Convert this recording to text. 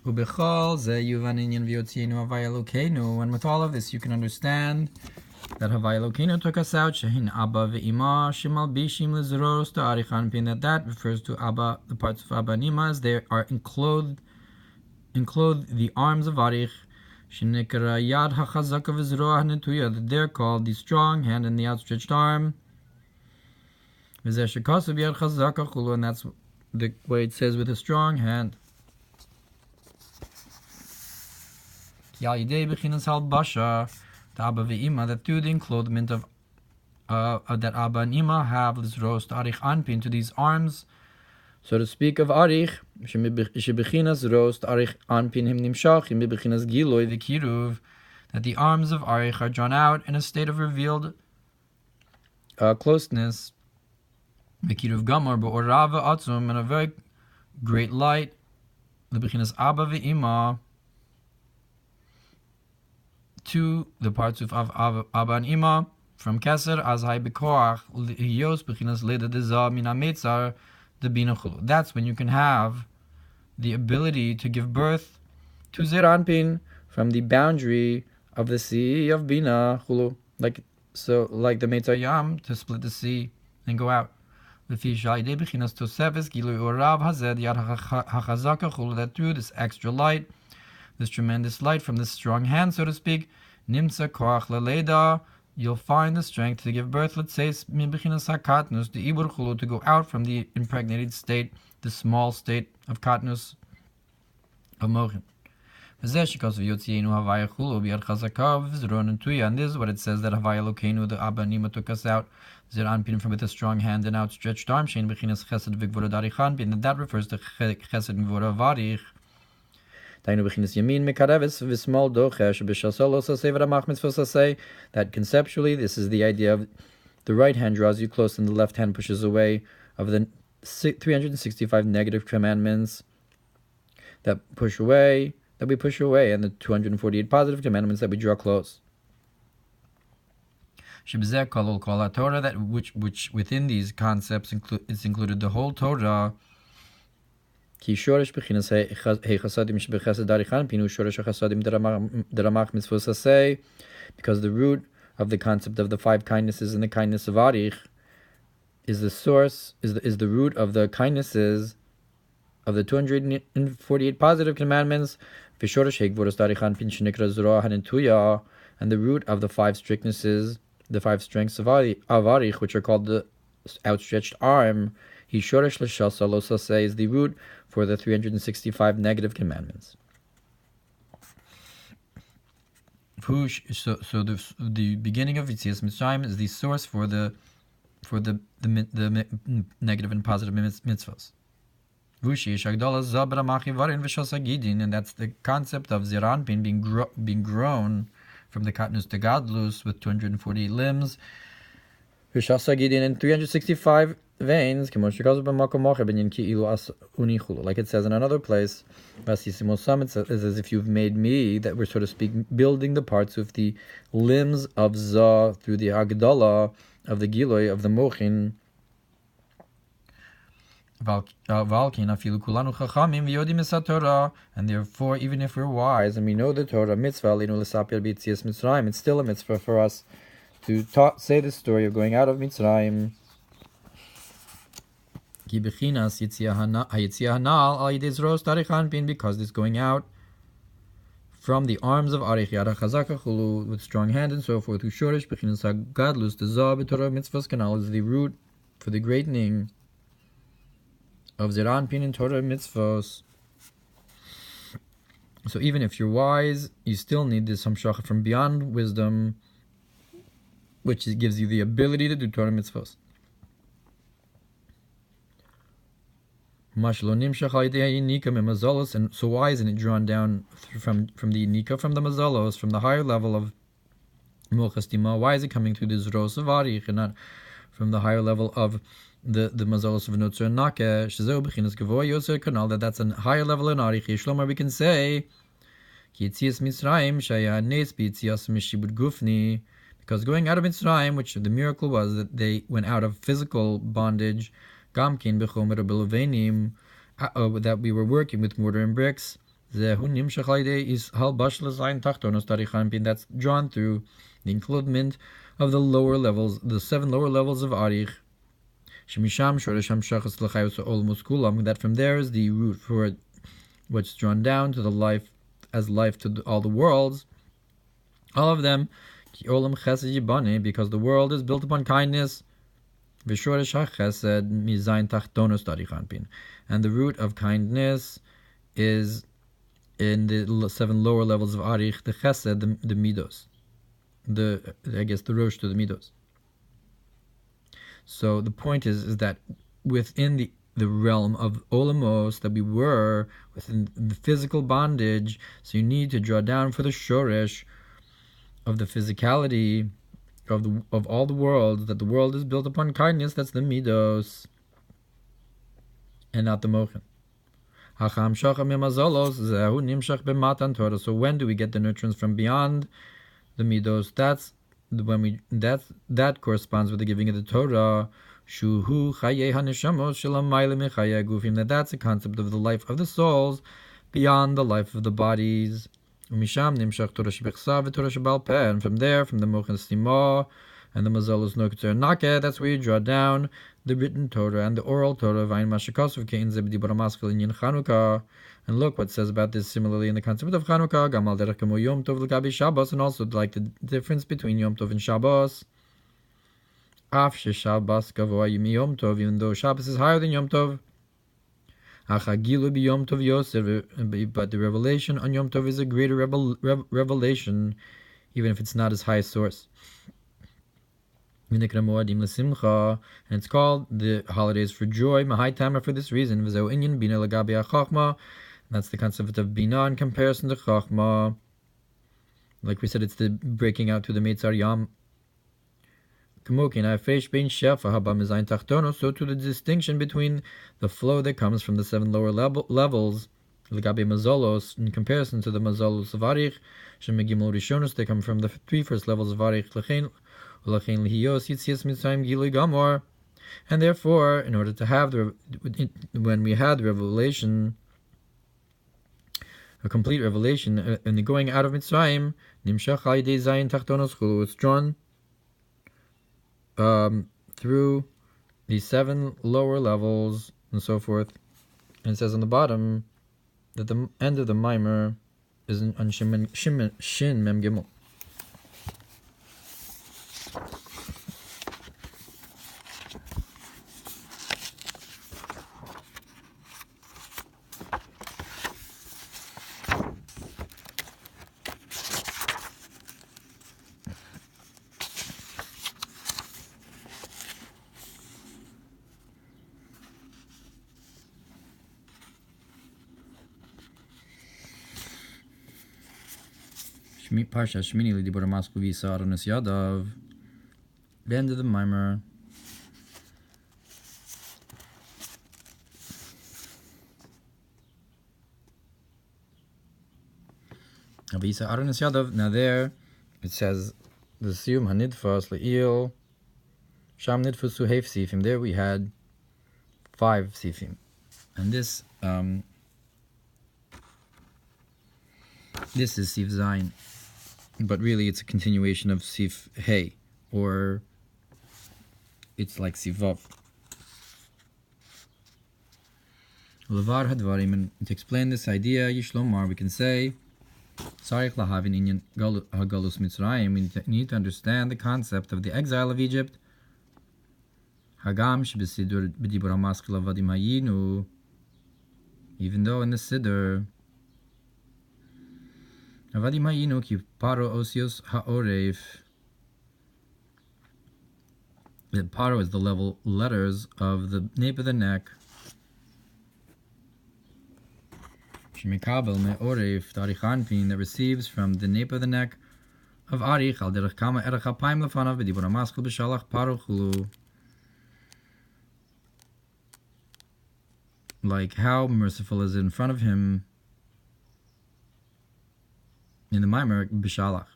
Ubechol ze yuvan inyan v'yotzienu havaya Elokeinu. And with all of this, you can understand that Havaya Elokeinu took us out. Shehin Abba ve'ima shemal bishim lezros ta'arichan pin. That refers to Abba, the parts of Abba and Ima, as they are enclosed the arms of Arich. Shenikra yad hachazaka v'zroa hanetuya. That they're called the strong hand and the outstretched arm. V'zeh shekasav yad chazaka chulu. And that's the way it says, with a strong hand. Yalidei b'chinas halbasha, the Abba ve'ima, that through the enclothement of that Abba and Ima have lizros arich anpin, to these arms, so to speak, of arich, shebechinas rost arich anpin him nimshachim bechinas giloi v'kiruv, that the arms of arich are drawn out in a state of revealed closeness, v'kiruv gamor b'orava atzum, and a very great light, lebechinas Abba ve'ima, to the parts of Abba and Ima, from Keser, as hai bekoach, hiyos bechinas leda deza min hametzar de bina chulu. That's when you can have the ability to give birth to Zir Anpin from the boundary of the sea of bina chulu, like the Meitzar Yam, to split the sea and go out. That through this extra light, this tremendous light from this strong hand, so to speak, nimtza koach leleda, you'll find the strength to give birth, let's say, mibechinas hakatnus, the ibur chulu, to go out from the impregnated state, the small state of katnus, of mochin. And this is what it says, that Havaya Elokeinu, the Abba and Ima, took us out, Zir Anpin, from with a strong hand and outstretched arm, shein bechinas chesed v'gvura darichan, and that refers to chesed and gvura varich. That conceptually, this is the idea of the right hand draws you close and the left hand pushes away, of the 365 negative commandments that we push away, and the 248 positive commandments that we draw close. That which within these concepts is included the whole Torah. Because the root of the concept of the five kindnesses and the kindness of Arich is the source, is the root of the kindnesses of the 248 positive commandments, and the root of the five strictnesses, the five strengths of Arich, which are called the outstretched arm. Is the root for the 365 negative commandments. So the beginning of Yitzias Mitzrayim is the source for the negative and positive mitzvahs. And that's the concept of Zir Anpin being grown from the katnus to gadlus with 248 limbs, and 365 veins, like it says in another place, it's as if you've made me, that we're, so to speak, building the parts with the limbs of Zah through the Agdala of the Giloy of the Mochin. And therefore, even if we're wise and we know the Torah mitzvah, it's still a mitzvah for us to say the story of going out of Mitzrayim. Because this going out from the arms of Arich Yada Chazaka Chulu with strong hand and so forth, Ushorish Bechinas Gadlus, the Zah B'Torah Mitzvahs Kanal, is the root for the greatening of Zir Anpin in Torah Mitzvahs. So even if you're wise, you still need this Hamshacha from beyond wisdom, which gives you the ability to do Torah Mitzvahs. And so why isn't it drawn down from the Nika, from the Mazalos, from the higher level of Mulchastima? Why is it coming through the Zros of Arich and not from the higher level of the Mazalos of Notzer and Nake? That that's a higher level in Arich. Shlomar, we can say because going out of Mitzrayim, which the miracle was that they went out of physical bondage, that we were working with mortar and bricks, That's drawn through the includement of the lower levels, the 7 lower levels of Arich. That from there is the root for what's drawn down to the life, as life to all the worlds, all of them, because the world is built upon kindness. And the root of kindness is in the 7 lower levels of Arich, the Chesed, the Midos, the Rosh to the Midos. So the point is that within the realm of Olamos, that we were within the physical bondage, so you need to draw down for the Shoresh of the physicality of all the worlds, that the world is built upon kindness. That's the Midos, and not the Mochen. So when do we get the nutrients from beyond the Midos? That corresponds with the giving of the Torah. That's a concept of the life of the souls beyond the life of the bodies. And from there, from the Mochen Stima and the Mazalos Nokter Nake, that's where you draw down the written Torah and the oral Torah. And look what it says about this similarly in the concept of Chanukah, and also like the difference between Yom Tov and Shabbos. Even though Shabbos is higher than Yom Tov, but the revelation on Yom Tov is a greater revelation, even if it's not as high a source. And it's called the holidays for joy, Mahaitama, for this reason. That's the concept of Bina in comparison to Chachma. Like we said, it's the breaking out to the Meitzar Yam. So to the distinction between the flow that comes from the 7 lower levels, in comparison to the Mazalos of Arich, they come from the 3 first levels of Arich. And therefore, in order to have when we had the revelation, a complete revelation, in the going out of Mitzrayim, it's drawn through the 7 lower levels and so forth. And it says on the bottom that the end of the Mamar is on Shin Mem Gimel. Parshas Shmini Lidibor Masku Vayisa Aharon Yadav. The end of the Mamar. Vayisa Aharon Yadav. Now there it says the Siyum Hanidfas Le'il Sham Nidfusu Heif Sifim. There we had 5 Sifim, and this is Sif Zayin. But really, it's a continuation of Sif Hey, or it's like Sif Vav. Levar Hadvarim, and to explain this idea, Yishlomar, we can say, Sarich Lahavin Inyan Hagalus Mitzrayim. We need to understand the concept of the exile of Egypt. Hagam Shibisidur B'dibur HaMask Lavadim Hayinu. Even though in the Siddur, Avadim Hayinu ki Paro Osios Ha'orev. The Paro is the letters of the nape of the neck. Shemikabel Me'orev Tarichanpin, that receives from the nape of the neck of Arich al derech kama erech apayim lefanav b'dibur hamaskil b'shalach paro chulu. Like how merciful is it in front of him in the Mamar b'shalach.